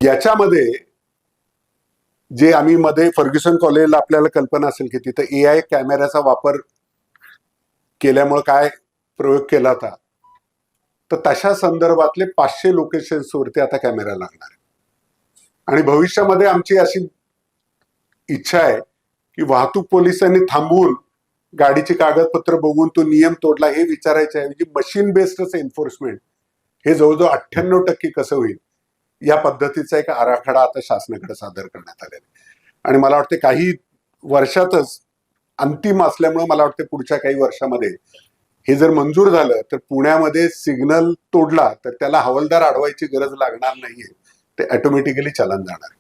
याच्यामध्ये जे आम्ही मध्ये फर्ग्युसन कॉलेजला आपल्याला कल्पना असेल की तिथं AI कॅमेऱ्याचा वापर केल्यामुळे काय प्रयोग केला होता, तर तशा संदर्भातले 500 लोकेशन्स वरती आता कॅमेरा लागणार आहे. आणि भविष्यामध्ये आमची अशी इच्छा आहे की वाहतूक पोलिसांनी थांबवून गाडीची कागदपत्र बघून तो नियम तोडला हे विचारायच्या ऐवजी मशीन बेस्ड एन्फोर्समेंट हे जवळजवळ 98% कसं होईल या पद्धतीचा एक आराखडा आता शासनाकडे सादर करण्यात आलेला आहे. आणि मला वाटते काही वर्षातच अंतिम असल्यामुळे मला वाटते पुढच्या काही वर्षामध्ये हे जर मंजूर झालं तर पुण्यामध्ये सिग्नल तोडला तर त्याला हवालदार अडवायची गरज लागणार नाहीये, ते ऑटोमॅटिकली चलन जाणार आहे.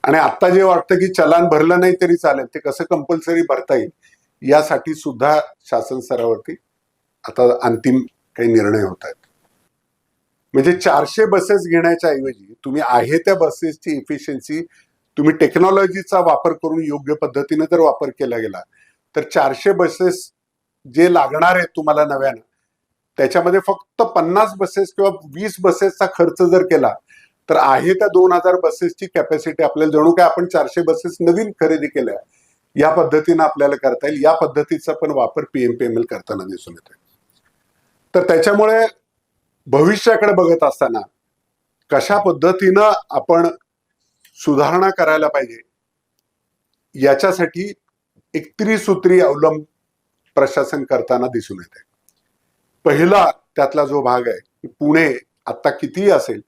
आणि आता जे वाटतं की चलान भरलं नाही तरी चालेल, ते कसं कंपल्सरी भरता येईल यासाठी सुद्धा शासन स्तरावरती आता अंतिम काही निर्णय होत आहेत. म्हणजे 400 बसेस घेण्याच्या ऐवजी तुम्ही आहे त्या बसेसची इफिशियन्सी तुम्ही टेक्नॉलॉजीचा वापर करून योग्य पद्धतीने जर वापर केला गेला तर 400 बसेस जे लागणार आहेत तुम्हाला नव्यानं, त्याच्यामध्ये फक्त 50 बसेस किंवा 20 बसेसचा खर्च जर केला तर आहे त्या 2000 बसेसची कॅपॅसिटी आपल्याला जणू काय आपण 400 बसेस नवीन खरेदी केल्या या पद्धतीनं आपल्याला करता येईल. या पद्धतीचा पण वापर PMPML करताना दिसून येतोय. तर त्याच्यामुळे भविष्याकडे बघत असताना कशा पद्धतीनं आपण सुधारणा करायला पाहिजे याच्यासाठी एक त्रिसूत्री अवलंब प्रशासन करताना दिसून येते. पहिला त्यातला जो भाग आहे की पुणे आता कितीही असेल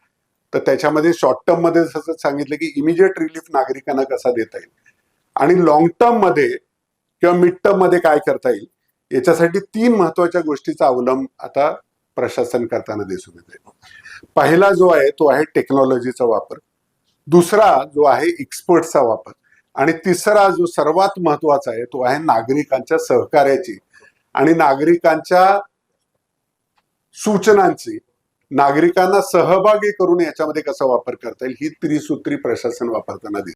तर त्याच्यामध्ये शॉर्ट टर्म मध्ये जसं सांगितलं की इमिजिएट रिलीफ नागरिकांना कसा देता येईल आणि लॉंग टर्म मध्ये किंवा मिड टर्म मध्ये काय करता येईल याच्यासाठी 3 महत्वाच्या गोष्टीचा अवलंब आता प्रशासन करताना दिसून येते. पहिला जो आहे तो आहे टेक्नॉलॉजीचा वापर, दुसरा जो आहे एक्सपर्टचा वापर आणि तिसरा जो सर्वात महत्वाचा आहे तो आहे नागरिकांच्या सहकार्याची आणि नागरिकांच्या सूचनांची नागरिकांना सहभागी करून याच्यामध्ये कसा वापर करता येईल ही त्रिसूत्री प्रशासन वापरताना दिसते.